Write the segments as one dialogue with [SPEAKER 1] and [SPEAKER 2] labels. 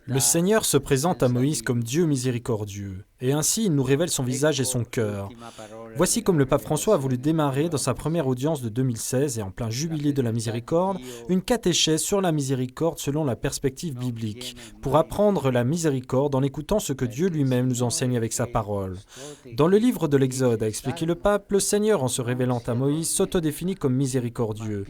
[SPEAKER 1] Le Seigneur se présente à Moïse comme Dieu miséricordieux, et ainsi il nous révèle son visage et son cœur. Voici comme le pape François a voulu démarrer, dans sa première audience de 2016 et en plein jubilé de la miséricorde, une catéchèse sur la miséricorde selon la perspective biblique, pour apprendre la miséricorde en écoutant ce que Dieu lui-même nous enseigne avec sa parole. Dans le livre de l'Exode, a expliqué le pape, le Seigneur, en se révélant à Moïse, s'autodéfinit comme miséricordieux.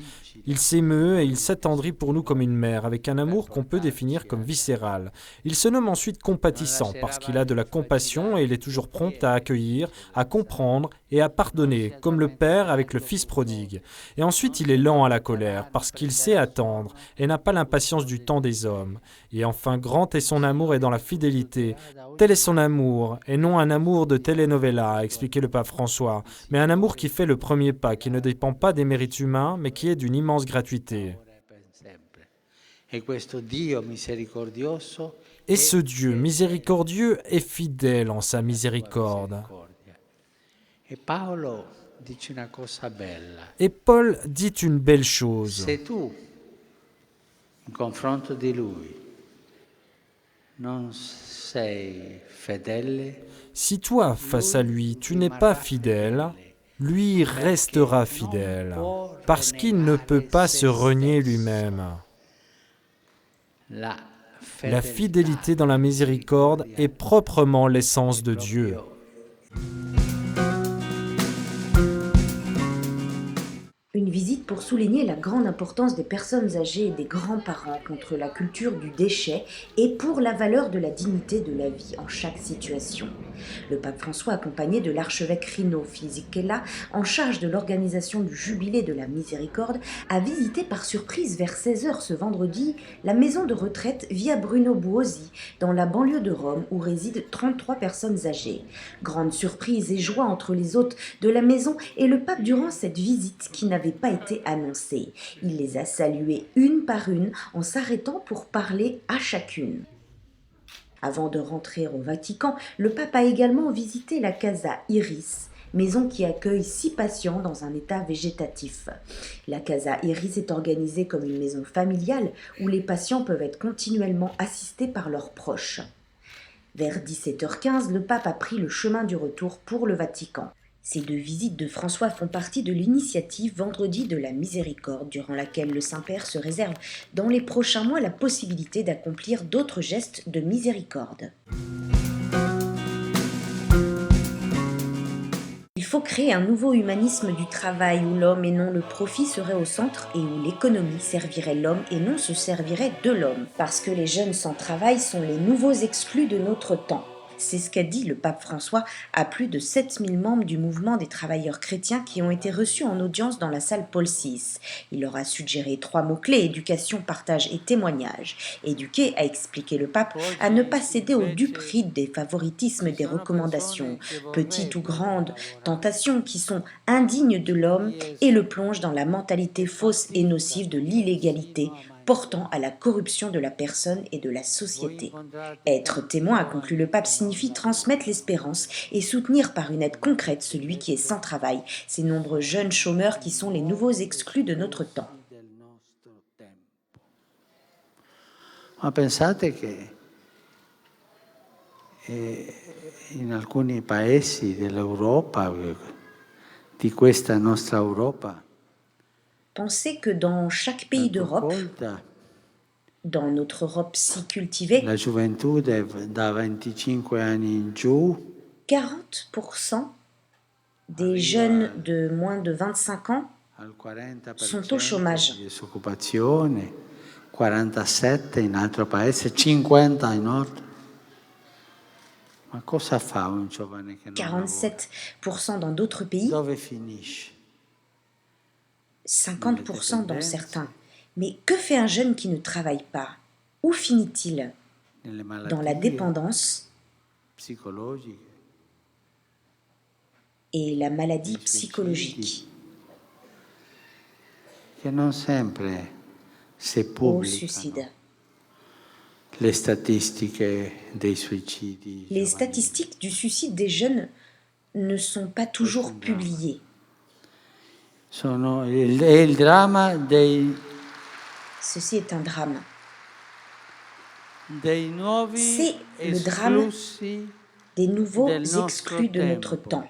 [SPEAKER 1] Il s'émeut et il s'attendrit pour nous comme une mère, avec un amour qu'on peut définir comme viscéral. Il se nomme ensuite compatissant, parce qu'il a de la compassion et il est toujours prompt à accueillir, à comprendre et à pardonner, comme le Père avec le Fils prodigue. Et ensuite il est lent à la colère, parce qu'il sait attendre et n'a pas l'impatience du temps des hommes. Et enfin grand est son amour et dans la fidélité. Tel est son amour, et non un amour de telenovela, a expliqué le pape François, mais un amour qui fait le premier pas, qui ne dépend pas des mérites humains, mais qui est d'une immense gratuité. Et ce Dieu miséricordieux est fidèle en sa miséricorde. Et Paul dit une belle chose. Si toi, face à lui, tu n'es pas fidèle, lui restera fidèle, parce qu'il ne peut pas se renier lui-même. La fidélité dans la miséricorde est proprement l'essence de Dieu.
[SPEAKER 2] Une visite pour souligner la grande importance des personnes âgées et des grands-parents contre la culture du déchet et pour la valeur de la dignité de la vie en chaque situation. Le pape François, accompagné de l'archevêque Rino Fisichella, en charge de l'organisation du Jubilé de la Miséricorde, a visité par surprise vers 16h ce vendredi la maison de retraite Via Bruno Buosi, dans la banlieue de Rome où résident 33 personnes âgées. Grande surprise et joie entre les hôtes de la maison et le pape durant cette visite qui n'avait pas été annoncée. Il les a saluées une par une en s'arrêtant pour parler à chacune. Avant de rentrer au Vatican, le pape a également visité la Casa Iris, maison qui accueille 6 patients dans un état végétatif. La Casa Iris est organisée comme une maison familiale où les patients peuvent être continuellement assistés par leurs proches. Vers 17h15, le pape a pris le chemin du retour pour le Vatican. Ces 2 visites de François font partie de l'initiative Vendredi de la Miséricorde, durant laquelle le Saint-Père se réserve dans les prochains mois la possibilité d'accomplir d'autres gestes de miséricorde. Il faut créer un nouveau humanisme du travail où l'homme et non le profit serait au centre et où l'économie servirait l'homme et non se servirait de l'homme. Parce que les jeunes sans travail sont les nouveaux exclus de notre temps. C'est ce qu'a dit le pape François à plus de 7000 membres du mouvement des travailleurs chrétiens qui ont été reçus en audience dans la salle Paul VI. Il leur a suggéré 3 mots-clés: éducation, partage et témoignage. Éduquer, a expliqué le pape, à ne pas céder aux duperies des favoritismes des recommandations, petites ou grandes, tentations qui sont indignes de l'homme et le plongent dans la mentalité fausse et nocive de l'illégalité, portant à la corruption de la personne et de la société. Être témoin, a conclu le pape, signifie transmettre l'espérance et soutenir par une aide concrète celui qui est sans travail, ces nombreux jeunes chômeurs qui sont les nouveaux exclus de notre temps.
[SPEAKER 3] Ma pensate che in alcuni paesi dell'Europa, di questa nostra Europa,
[SPEAKER 2] Pensez que dans chaque pays d'Europe, dans notre Europe si cultivée,
[SPEAKER 3] la gioventù da 25 anni in giù
[SPEAKER 2] 40% des jeunes de moins de 25 ans
[SPEAKER 3] al 40%
[SPEAKER 2] sont au chômage.
[SPEAKER 3] di disoccupazione, 47 in altro paese, 50 in nord. Ma cosa fa un giovane che non lavora?
[SPEAKER 2] 47% dans d'autres pays,
[SPEAKER 3] Dove finisce?
[SPEAKER 2] 50% dans certains. Mais que fait un jeune qui ne travaille pas? Où finit-il?
[SPEAKER 3] Nelle
[SPEAKER 2] Dans la
[SPEAKER 3] malattie
[SPEAKER 2] dépendance
[SPEAKER 3] psicologiche,
[SPEAKER 2] et la maladie
[SPEAKER 3] nei suicidi,
[SPEAKER 2] psychologique.
[SPEAKER 3] che non sempre si
[SPEAKER 2] Au
[SPEAKER 3] pubblicano
[SPEAKER 2] suicide.
[SPEAKER 3] le statistiche dei suicidi
[SPEAKER 2] Les
[SPEAKER 3] giovanili.
[SPEAKER 2] statistiques du suicide des jeunes ne sont pas toujours publiées.
[SPEAKER 3] È il dramma
[SPEAKER 2] Ceci est un drame C'est le drame des nouveaux exclus de notre temps.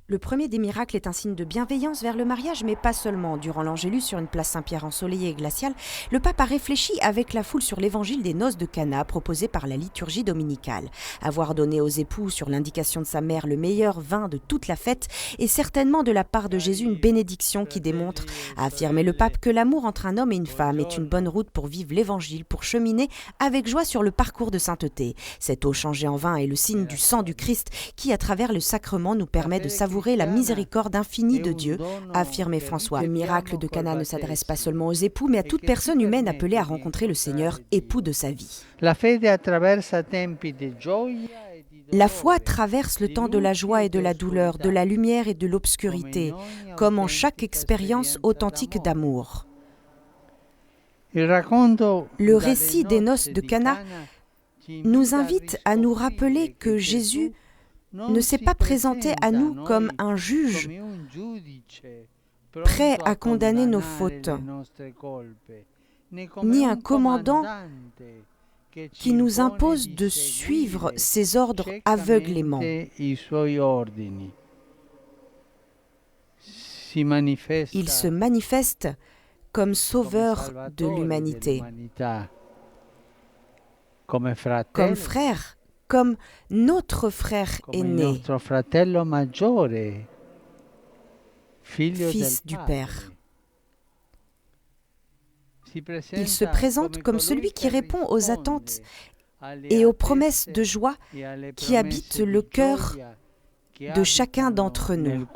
[SPEAKER 4] Le premier des miracles est un signe de bienveillance vers le mariage, mais pas seulement. Durant l'Angélus, sur une place Saint-Pierre ensoleillée et glaciale, le pape a réfléchi avec la foule sur l'évangile des noces de Cana proposé par la liturgie dominicale. Avoir donné aux époux, sur l'indication de sa mère, le meilleur vin de toute la fête est certainement de la part de Jésus une bénédiction qui démontre, a affirmé le pape, que l'amour entre un homme et une femme est une bonne route pour vivre l'évangile, pour cheminer avec joie sur le parcours de sainteté. Cette eau changée en vin est le signe du sang du Christ qui, à travers le sacrement, nous permet de savourer la miséricorde infinie de Dieu, a affirmé François. Le miracle de Cana ne s'adresse pas seulement aux époux, mais à toute personne humaine appelée à rencontrer le Seigneur, époux de sa vie. La foi traverse le temps de la joie et de la douleur, de la lumière et de l'obscurité, comme en chaque expérience authentique d'amour. Le récit des noces de Cana nous invite à nous rappeler que Jésus ne s'est pas présenté à nous comme un juge prêt à condamner nos fautes, ni un commandant qui nous impose de suivre ses ordres aveuglément. Il se manifeste comme sauveur de l'humanité, comme frère, comme notre frère aîné, fils du Père. Il se présente comme celui qui répond aux attentes et aux promesses de joie qui habitent le cœur de chacun d'entre nous.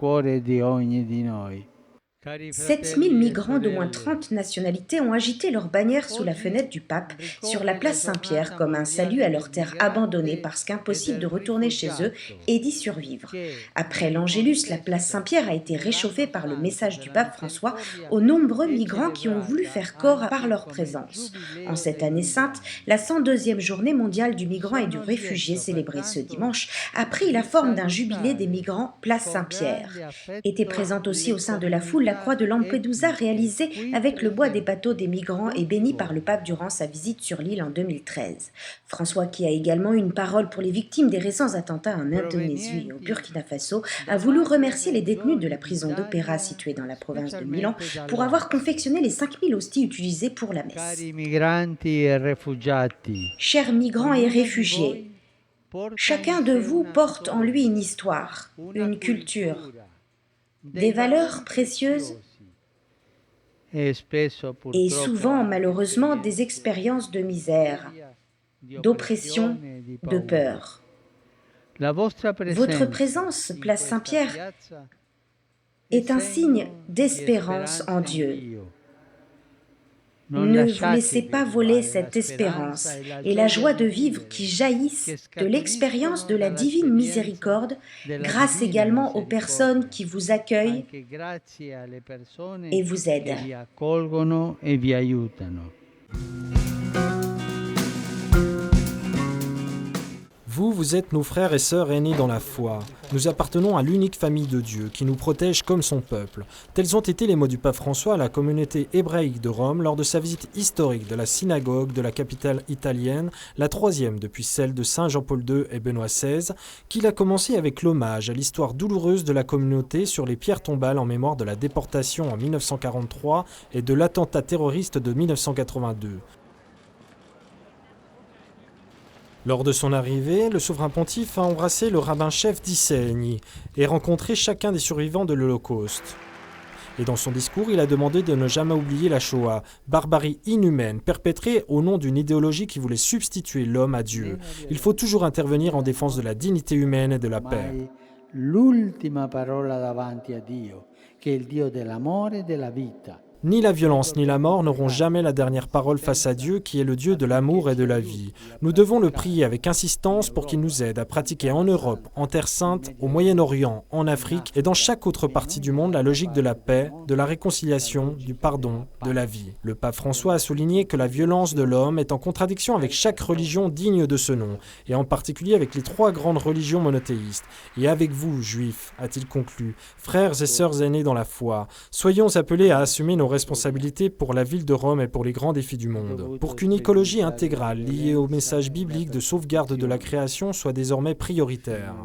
[SPEAKER 2] 7000 migrants d'au moins 30 nationalités ont agité leur bannière sous la fenêtre du pape sur la place Saint-Pierre comme un salut à leur terre abandonnée parce qu'impossible de retourner chez eux et d'y survivre. Après l'Angélus, la place Saint-Pierre a été réchauffée par le message du pape François aux nombreux migrants qui ont voulu faire corps par leur présence. En cette année sainte, la 102e journée mondiale du migrant et du réfugié célébrée ce dimanche a pris la forme d'un jubilé des migrants place Saint-Pierre. Était présente aussi au sein de la foule la croix de Lampedusa réalisée avec le bois des bateaux des migrants et bénie par le pape durant sa visite sur l'île en 2013. François, qui a également une parole pour les victimes des récents attentats en Indonésie et au Burkina Faso, a voulu remercier les détenus de la prison d'Opéra située dans la province de Milan pour avoir confectionné les 5000 hosties utilisées pour la messe. Chers migrants et réfugiés, chacun de vous porte en lui une histoire, une culture, des valeurs précieuses et souvent, malheureusement, des expériences de misère, d'oppression, de peur. Votre présence, place Saint-Pierre, est un signe d'espérance en Dieu. Ne vous laissez pas voler cette espérance et la joie de vivre qui jaillissent de l'expérience de la divine miséricorde, grâce également aux personnes qui vous accueillent et vous aident.
[SPEAKER 1] Vous êtes nos frères et sœurs aînés dans la foi. Nous appartenons à l'unique famille de Dieu qui nous protège comme son peuple. Tels ont été les mots du pape François à la communauté hébraïque de Rome lors de sa visite historique de la synagogue de la capitale italienne, la troisième depuis celle de Saint Jean-Paul II et Benoît XVI, qu'il a commencé avec l'hommage à l'histoire douloureuse de la communauté sur les pierres tombales en mémoire de la déportation en 1943 et de l'attentat terroriste de 1982. Lors de son arrivée, le souverain pontife a embrassé le rabbin-chef d'Icénie et rencontré chacun des survivants de l'Holocauste. Et dans son discours, il a demandé de ne jamais oublier la Shoah, barbarie inhumaine perpétrée au nom d'une idéologie qui voulait substituer l'homme à Dieu. Il faut toujours intervenir en défense de la dignité humaine et de la paix. L'ultima parola davanti a Dio, che è il Dio dell'amore e della vita. Ni la violence ni la mort n'auront jamais la dernière parole face à Dieu qui est le Dieu de l'amour et de la vie. Nous devons le prier avec insistance pour qu'il nous aide à pratiquer en Europe, en Terre Sainte, au Moyen-Orient, en Afrique et dans chaque autre partie du monde la logique de la paix, de la réconciliation, du pardon, de la vie. Le pape François a souligné que la violence de l'homme est en contradiction avec chaque religion digne de ce nom, et en particulier avec les 3 grandes religions monothéistes. Et avec vous, juifs, a-t-il conclu, frères et sœurs aînés dans la foi, soyons appelés à assumer nos responsabilités pour la ville de Rome et pour les grands défis du monde, pour qu'une écologie intégrale liée au message biblique de sauvegarde de la création soit désormais prioritaire.